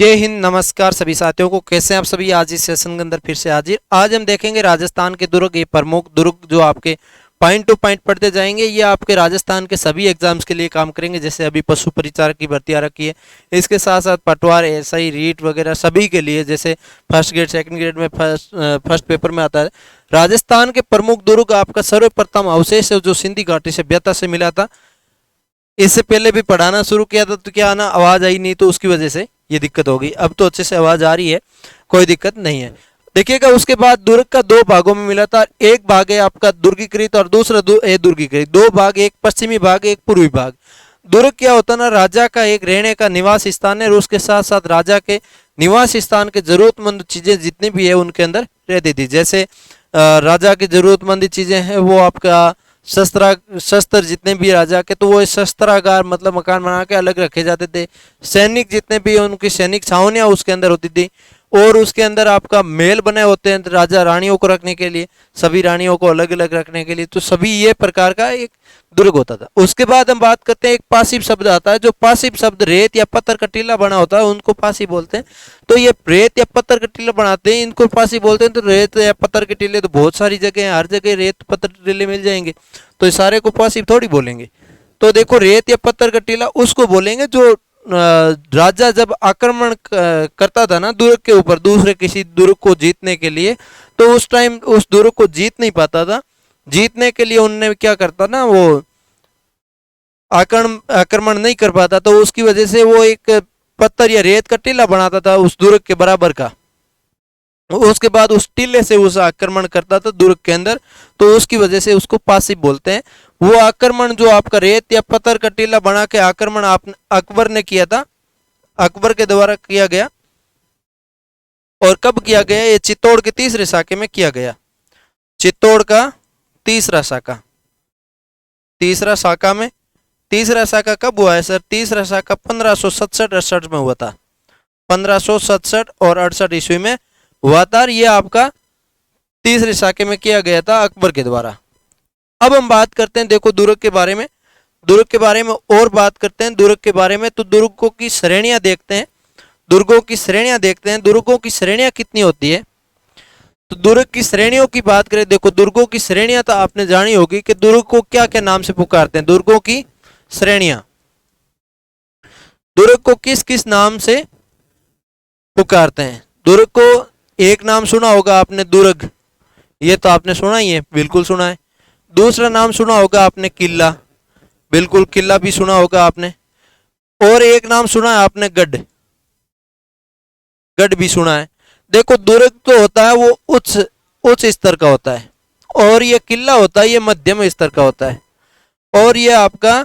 जय हिंद, नमस्कार सभी साथियों को। कैसे हैं आप सभी। आज इस सेशन के अंदर फिर से हाजिर। आज हम देखेंगे राजस्थान के दुर्ग, ये प्रमुख दुर्ग जो आपके पॉइंट टू पॉइंट पढ़ते जाएंगे। ये आपके राजस्थान के सभी एग्जाम्स के लिए काम करेंगे। जैसे अभी पशु परिचारक की भर्ती आ रखी है, इसके साथ साथ पटवार, एसआई, रीट वगैरह सभी के लिए, जैसे फर्स्ट ग्रेड सेकंड ग्रेड में फर्स्ट पेपर में आता है। राजस्थान के प्रमुख दुर्ग आपका सर्वप्रथम अवशेष है जो सिंधी घाटी सभ्यता से मिला था। इससे पहले भी पढ़ाना शुरू किया था तो क्या आना आवाज आई नहीं, तो उसकी वजह से ये दिक्कत होगी। अब तो अच्छे से आवाज आ रही है, कोई दिक्कत नहीं है। देखिएगा, उसके बाद दुर्ग का दो भागों में मिला था। एक भाग है आपका दुर्गीकृत और दूसरा दुर्गीकृत। दो भाग, एक पश्चिमी भाग, एक पूर्वी भाग। दुर्ग क्या होता ना, राजा का एक रहने का निवास स्थान है और उसके साथ साथ राजा के निवास स्थान के जरूरतमंद चीजें जितनी भी है उनके अंदर रहती थी। जैसे राजा की जरूरतमंद चीजें हैं वो आपका शस्त्र जितने भी राजा के, तो वो शस्त्रागार मतलब मकान बना के अलग रखे जाते थे। सैनिक जितने भी उनकी सैनिक छावनियां उसके अंदर होती थी। और उसके अंदर आपका महल बने होते हैं राजा रानियों को रखने के लिए, सभी रानियों को अलग अलग रखने के लिए। तो सभी ये प्रकार का एक दुर्ग होता था। उसके बाद हम बात करते हैं, एक पासिव शब्द आता है। जो पासिव शब्द रेत या पत्थर का टीला बना होता है उनको पासी बोलते हैं। तो ये रेत या पत्थर का टीला बनाते हैं, इनको पासी बोलते हैं। तो रेत या पत्थर के टीले तो बहुत सारी जगह हैं, हर जगह रेत पत्थर टीले मिल जाएंगे, तो इस सारे को पासिव थोड़ी बोलेंगे। तो देखो, रेत या पत्थर का टीला उसको बोलेंगे जो राजा जब आक्रमण करता था ना दुर्ग के ऊपर, दूसरे किसी दुर्ग को जीतने के लिए, तो उस टाइम उस दुर्ग को जीत नहीं पाता था। जीतने के लिए उनने क्या करता ना, वो आक्रमण नहीं कर पाता, तो उसकी वजह से वो एक पत्थर या रेत का टीला बनाता था उस दुर्ग के बराबर का। उसके बाद उस टीले से उस आक्रमण करता था दुर्ग के अंदर, तो उसकी वजह से उसको पासिव बोलते हैं। वो आक्रमण जो आपका रेत या पत्थर का टीला बना के आक्रमण अकबर ने किया था, अकबर के द्वारा किया गया। और कब किया गया? ये चित्तौड़ के तीसरे साके में किया गया। चित्तौड़ का तीसरा साका, तीसरा साका में। तीसरा साका कब हुआ है सर? तीसरा साका 1567-68 में हुआ था। 1567 और 68 ईस्वी में हुआ था। ये आपका तीसरे साके में किया गया था अकबर के द्वारा। अब हम बात करते हैं, देखो दुर्ग के बारे में, दुर्ग के बारे में और बात करते हैं दुर्ग के बारे में। तो दुर्गों की श्रेणियां देखते हैं, दुर्गों की श्रेणियां देखते हैं। दुर्गों की श्रेणियां कितनी होती है? तो दुर्ग की श्रेणियों की बात करें, देखो दुर्गों की श्रेणियां तो आपने जानी होगी कि दुर्ग को क्या क्या नाम से पुकारते हैं। दुर्गों की श्रेणियां, दुर्ग को किस किस नाम से पुकारते हैं? दुर्ग को एक नाम सुना होगा आपने, दुर्ग, ये तो आपने सुना ही है, बिल्कुल सुना है। दूसरा नाम सुना होगा आपने, किला, बिल्कुल किला भी सुना होगा आपने। और एक नाम सुना है आपने, गढ़, गढ़ भी सुना है। देखो, दुर्ग तो होता है वो उच्च उच्च स्तर का होता है, और ये किला होता है ये मध्यम स्तर का होता है, और ये आपका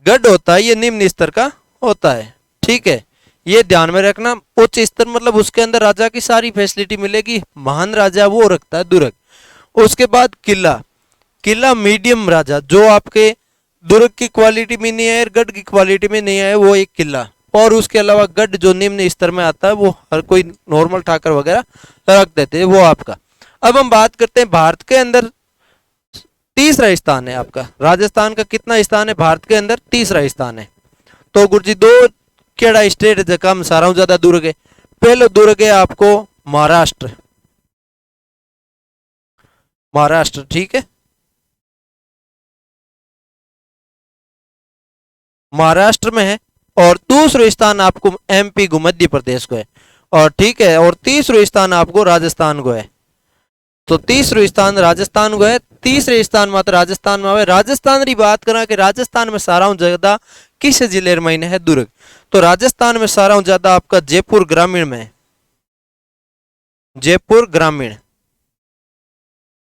गढ़ होता है ये निम्न स्तर का होता है। ठीक है, ये ध्यान में रखना। उच्च स्तर मतलब उसके अंदर राजा की सारी फैसिलिटी मिलेगी, महान राजा वो रखता है दुर्ग। उसके बाद किला, किला मीडियम राजा, जो आपके दुर्ग की क्वालिटी में नहीं है, गढ़ की क्वालिटी में नहीं है, वो एक किला। और उसके अलावा गढ़ जो निम्न स्तर में आता है वो हर कोई नॉर्मल ठाकर वगैरह रख देते हैं, वो आपका। अब हम बात करते हैं भारत के अंदर तीसरा स्थान है आपका। राजस्थान का कितना स्थान है? भारत के अंदर तीसरा स्थान है। तो गुरुजी दो केड़ा स्टेट जगह हम सारा ज्यादा दुर्ग है। पहले दुर्ग है आपको महाराष्ट्र, महाराष्ट्र, ठीक है, महाराष्ट्र में है। और दूसरा स्थान आपको एमपी को, मध्य प्रदेश को है, और ठीक है। और तीसरा स्थान आपको राजस्थान को है। तो तीसरा स्थान राजस्थान को है, तीसरे स्थान मात्र राजस्थान में है। राजस्थान की बात करा कि राजस्थान में सारा ज्यादा किस जिले में है? दुर्ग। तो राजस्थान में सारा ज्यादा आपका जयपुर ग्रामीण में है, जयपुर ग्रामीण,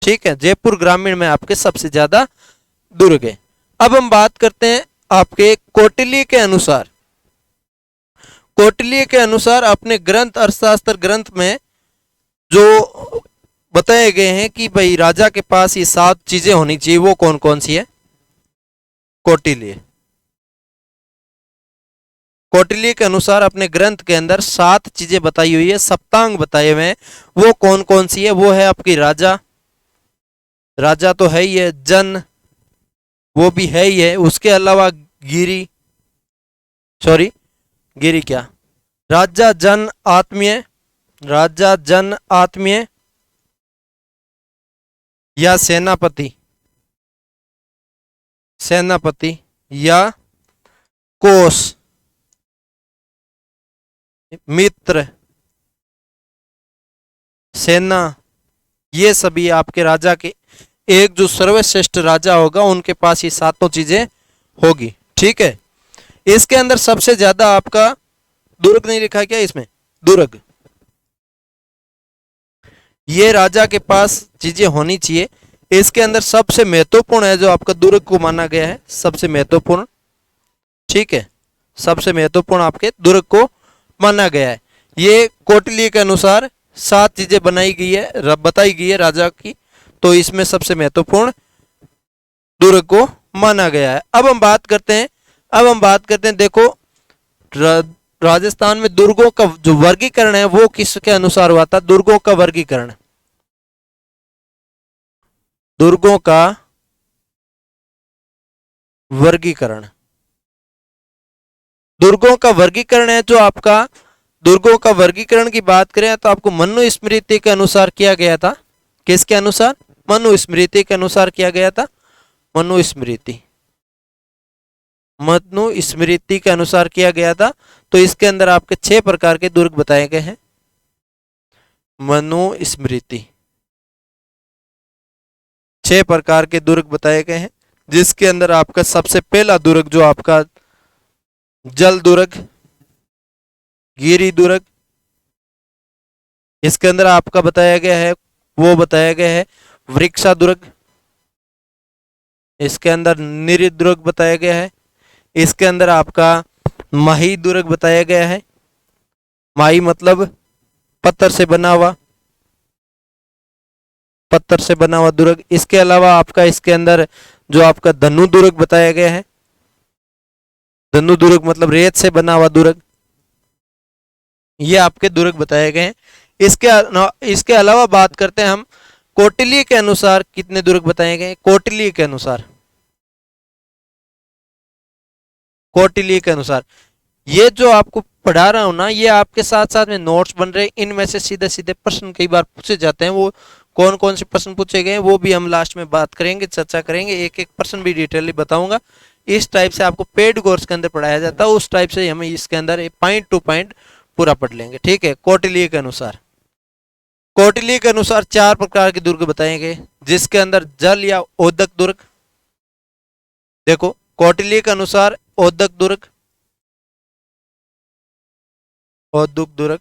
ठीक है, जयपुर ग्रामीण में आपके सबसे ज्यादा दुर्ग है। अब हम बात करते हैं आपके कौटिल्य के अनुसार, कौटिल्य के अनुसार अपने ग्रंथ, अर्थशास्त्र ग्रंथ में जो बताए गए हैं कि भाई राजा के पास ये 7 चीजें होनी चाहिए, वो कौन कौन सी है? कौटिल्य, कौटिल्य के अनुसार अपने ग्रंथ के अंदर 7 चीजें बताई हुई है, सप्तांग बताए हुए हैं। वो कौन कौन सी है? वो है आपकी राजा, राजा तो है ही है, जन वो भी है ही है, उसके अलावा गिरी, सॉरी गिरी क्या, राजा जन आत्मीय, राजा जन आत्मीय या सेनापति, सेनापति या कोष, मित्र, सेना, ये सभी आपके राजा के, एक जो सर्वश्रेष्ठ राजा होगा उनके पास ये सातों चीजें होगी। ठीक है, इसके अंदर सबसे ज्यादा आपका दुर्ग नहीं लिखा क्या इसमें, दुर्ग, ये राजा के पास चीजें होनी चाहिए। इसके अंदर सबसे महत्वपूर्ण है जो आपका दुर्ग को माना गया है, सबसे महत्वपूर्ण। ठीक है, सबसे महत्वपूर्ण आपके दुर्ग को माना गया है। ये कौटिल्य के अनुसार 7 चीजें बनाई गई है, बताई गई है राजा की, तो इसमें सबसे महत्वपूर्ण दुर्ग को माना गया है। अब हम बात करते हैं, देखो राजस्थान में दुर्गों का जो वर्गीकरण है वो किसके अनुसार हुआ था, दुर्गों का वर्गीकरण, दुर्गों का वर्गीकरण, दुर्गों का वर्गीकरण है जो आपका, दुर्गों का वर्गीकरण की बात करें तो आपको मनुस्मृति के अनुसार किया गया था। किसके अनुसार, मनुस्मृति के अनुसार किया गया था, मनुस्मृति, मनुस्मृति के अनुसार किया गया था। तो इसके अंदर आपके 6 प्रकार के दुर्ग बताए गए हैं, मनुस्मृति 6 प्रकार के दुर्ग बताए गए हैं, जिसके अंदर आपका सबसे पहला दुर्ग जो आपका जल दुर्ग, गिरी दुर्ग, इसके अंदर आपका बताया गया है, वो बताया गया है वृक्षा दुर्ग, इसके अंदर निरी दुर्ग बताया गया है, इसके अंदर आपका माही दुर्ग बताया गया है, माही मतलब पत्थर से बना हुआ, पत्थर से बना हुआ दुर्ग। इसके अलावा आपका इसके अंदर जो आपका धनु दुर्ग बताया गया है, धनु दुर्ग मतलब रेत से बना हुआ दुर्ग, ये आपके दुर्ग बताए गए हैं। इसके अलावा बात करते हैं हम कौटिल्य के अनुसार कितने दुर्ग बताए गए हैं, कौटिल्य के अनुसार, कौटिल्य के अनुसार ये जो आपको पढ़ा रहा हूं ना, ये आपके साथ साथ में नोट्स बन रहे हैं, इनमें से सीधे सीधे प्रश्न कई बार पूछे जाते हैं। वो कौन कौन से प्रश्न पूछे गए वो भी हम लास्ट में बात करेंगे, चर्चा करेंगे, एक एक प्रश्न भी डिटेयली बताऊंगा। इस टाइप से आपको पेड कोर्स के अंदर पढ़ाया जाता है, उस टाइप से हम इसके अंदर पॉइंट टू पॉइंट पूरा पढ़ लेंगे। ठीक है, कौटिल्य के अनुसार, कौटिल्य के अनुसार 4 प्रकार के दुर्ग बताए गए, जिसके अंदर जल या ओदक दुर्ग, देखो कौटिल्य के अनुसार ओदक दुर्ग, ओदक दुर्ग।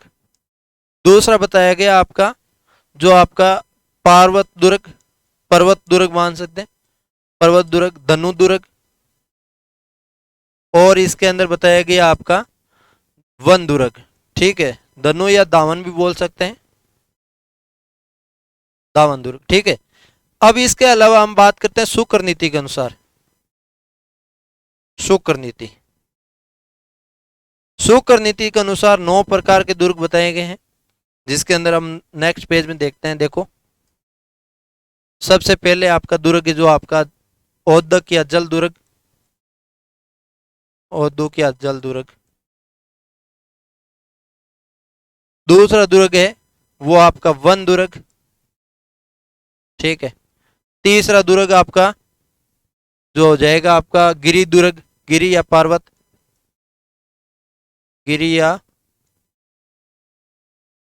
दूसरा बताया गया आपका जो आपका पर्वत दुर्ग, पर्वत दुर्ग मान सकते हैं, पर्वत दुर्ग, धनु दुर्ग, और इसके अंदर बताया गया आपका वन दुर्ग। ठीक है, धनु या दावन भी बोल सकते हैं, दावन दुर्ग। ठीक है, अब इसके अलावा हम बात करते हैं शुक्र नीति के अनुसार, शुक्र नीति, शुक्र नीति के अनुसार 9 प्रकार के दुर्ग बताए गए हैं, जिसके अंदर हम नेक्स्ट पेज में देखते हैं। देखो सबसे पहले आपका दुर्ग जो आपका औदक या जल दुर्ग, औदक या जल दुर्ग। दूसरा दुर्ग है वो आपका वन दुर्ग। ठीक है, तीसरा दुर्ग आपका जो हो जाएगा आपका गिरी दुर्ग, गिरी या पर्वत, गिरी या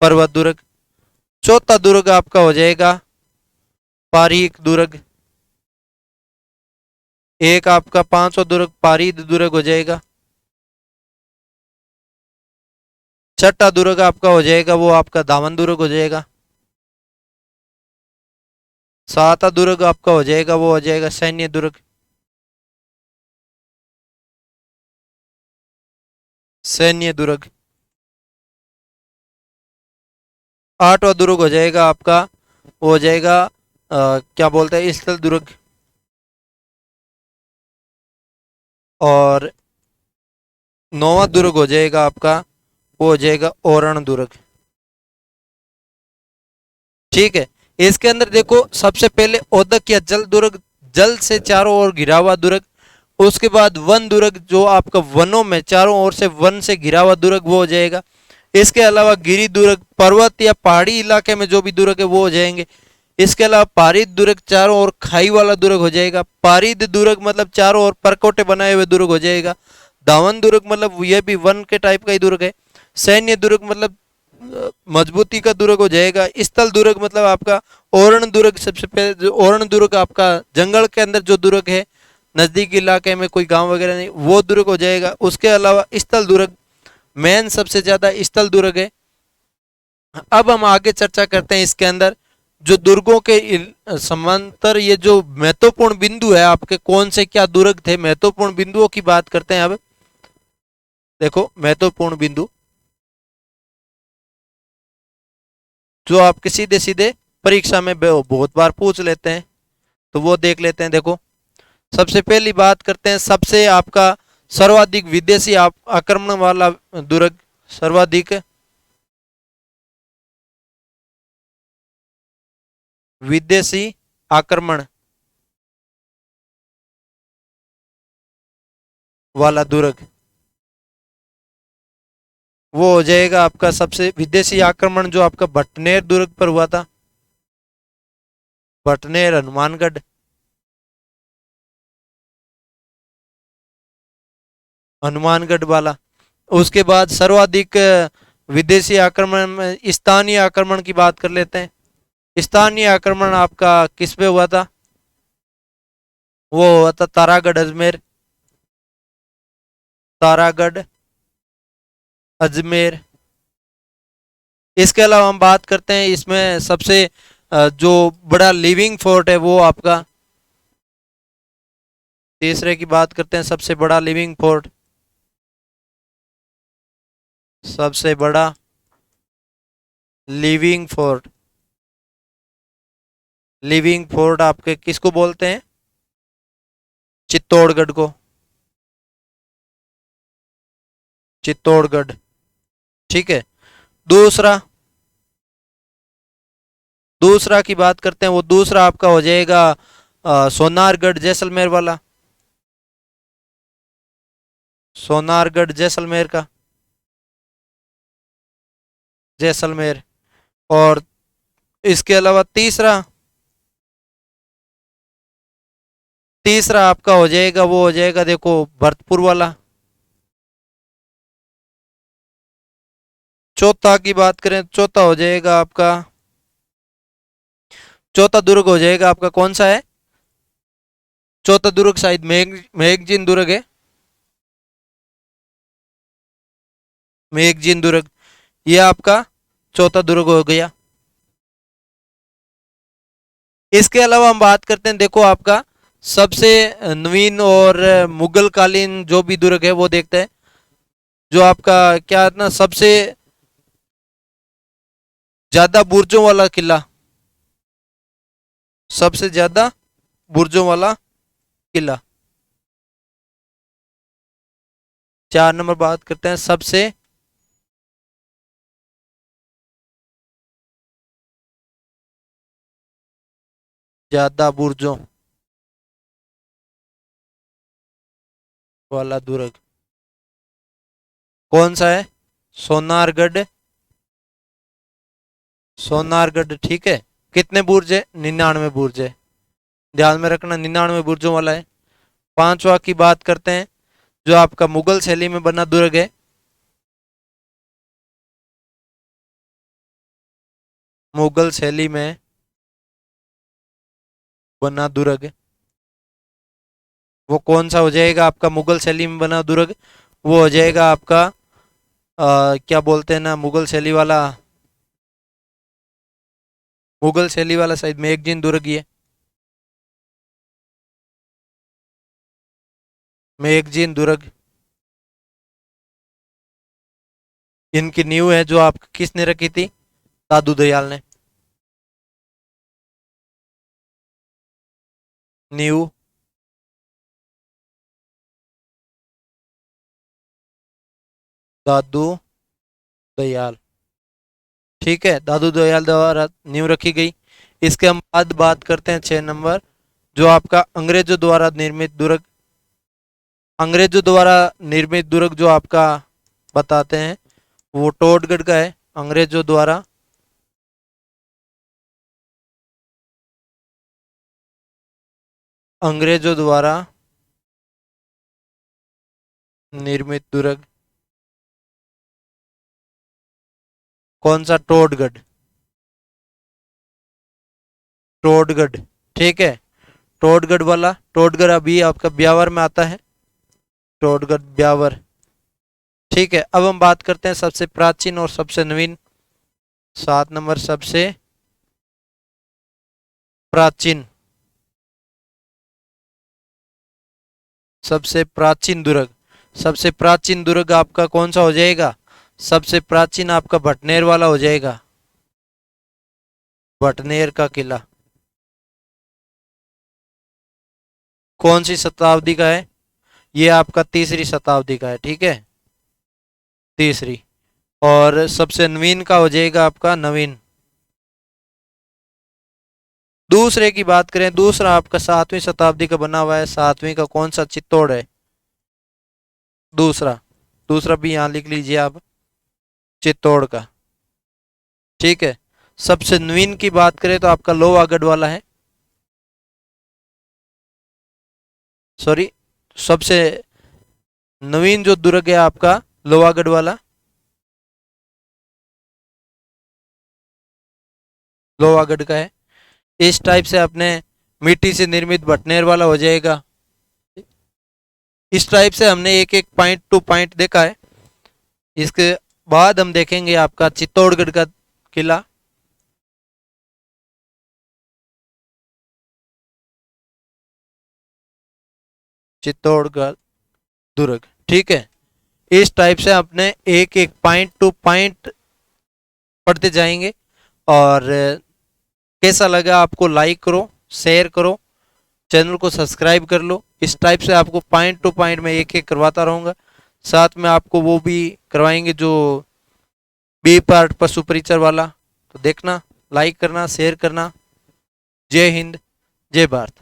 पर्वत दुर्ग। चौथा दुर्ग आपका हो जाएगा पारीक दुर्ग, एक आपका 5वां दुर्ग पारीद दुर्ग हो जाएगा। छठा दुर्ग आपका हो जाएगा वो आपका दामन दुर्ग हो जाएगा। 7वां दुर्ग आपका हो जाएगा वो हो जाएगा सैन्य दुर्ग, सैन्य दुर्ग। 8वां दुर्ग हो जाएगा आपका वो हो जाएगा क्या बोलते हैं स्थल दुर्ग, और 9वां दुर्ग हो जाएगा आपका वो हो जाएगा ओरण दुर्ग। ठीक है, इसके अंदर देखो सबसे पहले औदक या जल दुर्ग, जल से चारों ओर घिरा हुआ दुर्ग। उसके बाद वन दुर्ग जो आपका वनों में चारों ओर से वन से घिरा हुआ दुर्ग वो हो जाएगा। इसके अलावा गिरी दुर्ग, पर्वत या पहाड़ी इलाके में जो भी दुर्ग है वो हो जाएंगे। इसके अलावा पारिद दुर्ग, चारों ओर खाई वाला दुर्ग हो जाएगा। पारिद दुर्ग मतलब चारों ओर परकोटे बनाए हुए दुर्ग हो जाएगा। दावन दुर्ग मतलब यह भी वन के टाइप का ही दुर्ग है। सैन्य दुर्ग मतलब मजबूती का दुर्ग हो जाएगा। स्थल दुर्ग मतलब आपका ओरण दुर्ग, सबसे पहले जो ओरण दुर्ग आपका जंगल के अंदर जो दुर्ग है, नजदीक इलाके में कोई गांव वगैरह नहीं, वो दुर्ग हो जाएगा। उसके अलावा स्थल दुर्ग मेन सबसे ज्यादा स्थल दुर्ग है। अब हम आगे चर्चा करते हैं इसके अंदर जो दुर्गों के समांतर ये जो महत्वपूर्ण बिंदु है आपके, कौन से क्या दुर्ग थे, महत्वपूर्ण बिंदुओं की बात करते हैं। अब देखो महत्वपूर्ण बिंदु जो आपके सीधे सीधे परीक्षा में बहुत बार पूछ लेते हैं, तो वो देख लेते हैं। देखो सबसे पहली बात करते हैं, सबसे आपका सर्वाधिक विदेशी आक्रमण वाला दुर्ग, सर्वाधिक विदेशी आक्रमण वाला दुर्ग वो हो जाएगा आपका सबसे विदेशी आक्रमण जो आपका भटनेर दुर्ग पर हुआ था। भटनेर हनुमानगढ़, हनुमानगढ़ वाला। उसके बाद सर्वाधिक विदेशी आक्रमण में स्थानीय आक्रमण की बात कर लेते हैं। स्थानीय आक्रमण आपका किस पे हुआ था? वो हुआ था तारागढ़ अजमेर, तारागढ़ अजमेर। इसके अलावा हम बात करते हैं इसमें सबसे जो बड़ा लिविंग फोर्ट है वो आपका, तीसरे की बात करते हैं, सबसे बड़ा लिविंग फोर्ट, सबसे बड़ा लिविंग फोर्ट, लिविंग फोर्ट आपके किसको बोलते हैं? चित्तौड़गढ़ को, चित्तौड़गढ़। ठीक है। दूसरा, दूसरा की बात करते हैं, वो दूसरा आपका हो जाएगा सोनारगढ़ जैसलमेर वाला, सोनारगढ़ जैसलमेर का, जैसलमेर। और इसके अलावा तीसरा, तीसरा आपका हो जाएगा वो हो जाएगा देखो भरतपुर वाला। चौथा की बात करें, चौथा हो जाएगा आपका, चौथा दुर्ग हो जाएगा आपका कौन सा है? चौथा दुर्ग शायद मेघजीन दुर्ग है, मेघजीन दुर्ग। ये आपका चौथा दुर्ग हो गया। इसके अलावा हम बात करते हैं, देखो आपका सबसे नवीन और मुगल कालीन जो भी दुर्ग है वो देखते हैं। जो आपका क्या है ना, सबसे ज्यादा बुर्जों वाला किला, सबसे ज्यादा बुर्जों वाला किला। 4 नंबर बात करते हैं, सबसे ज्यादा बुर्जों वाला दुर्ग कौन सा है? सोनारगढ़, सोनारगढ़। ठीक है। कितने बुर्ज है? 99 बुर्ज है, ध्यान में रखना 99 बुर्जों वाला है। पांचवा की बात करते हैं, जो आपका मुगल शैली में बना दुर्ग है, मुगल शैली में बना दुर्ग, वो कौन सा हो जाएगा आपका? मुगल शैली में बना दुर्ग वो हो जाएगा आपका क्या बोलते हैं ना, मुगल शैली वाला, मुगल शैली वाला शायद मेघजीन दुर्ग ही है, मेघजीन दुर्ग। इनकी नींव है जो आप किसने रखी थी? दादू दयाल ने। नींव दादू दयाल। ठीक है, दादू दयाल द्वारा नींव रखी गई। इसके हम बाद बात करते हैं 6 नंबर, जो आपका अंग्रेजों द्वारा निर्मित दुर्ग, अंग्रेजों द्वारा निर्मित दुर्ग जो आपका बताते हैं वो टोडगढ़ का है, अंग्रेजों द्वारा निर्मित दुर्ग। कौन सा? टोडगढ़। टोडगढ़, ठीक है। टोडगढ़ वाला, टोडगढ़ अभी आपका ब्यावर में आता है, टोडगढ़ ब्यावर। ठीक है, अब हम बात करते हैं सबसे प्राचीन और सबसे नवीन। 7 नंबर, सबसे प्राचीन, सबसे प्राचीन दुर्ग। सबसे प्राचीन दुर्ग आपका कौन सा हो जाएगा? सबसे प्राचीन आपका भटनेर वाला हो जाएगा, भटनेर का किला। कौन सी शताब्दी का है? ये आपका तीसरी शताब्दी का है, ठीक है, तीसरी। और सबसे नवीन का हो जाएगा आपका नवीन। दूसरे की बात करें, दूसरा आपका 7वीं शताब्दी का बना हुआ है, 7वीं का कौन सा? चित्तौड़ है दूसरा। दूसरा भी यहां लिख लीजिए आप, चित्तौड़ का, ठीक है। सबसे नवीन की बात करें तो आपका लोहागढ़ वाला है, सॉरी, सबसे नवीन जो दुर्ग है आपका लोहागढ़ वाला, लोहागढ़ का है। इस टाइप से अपने मिट्टी से निर्मित भटनेर वाला हो जाएगा। इस टाइप से हमने एक एक पॉइंट टू पॉइंट देखा है। इसके बाद हम देखेंगे आपका चित्तौड़गढ़ का किला। चित्तौड़गढ़ दुर्ग, ठीक है। इस टाइप से अपने एक एक पॉइंट टू पॉइंट पढ़ते जाएंगे। और कैसा लगा आपको? लाइक करो, शेयर करो, चैनल को सब्सक्राइब कर लो। इस टाइप से आपको पॉइंट टू पॉइंट में एक एक करवाता रहूँगा। साथ में आपको वो भी करवाएंगे जो बी पार्ट पशु परिचर वाला, तो देखना, लाइक करना, शेयर करना। जय हिंद, जय भारत।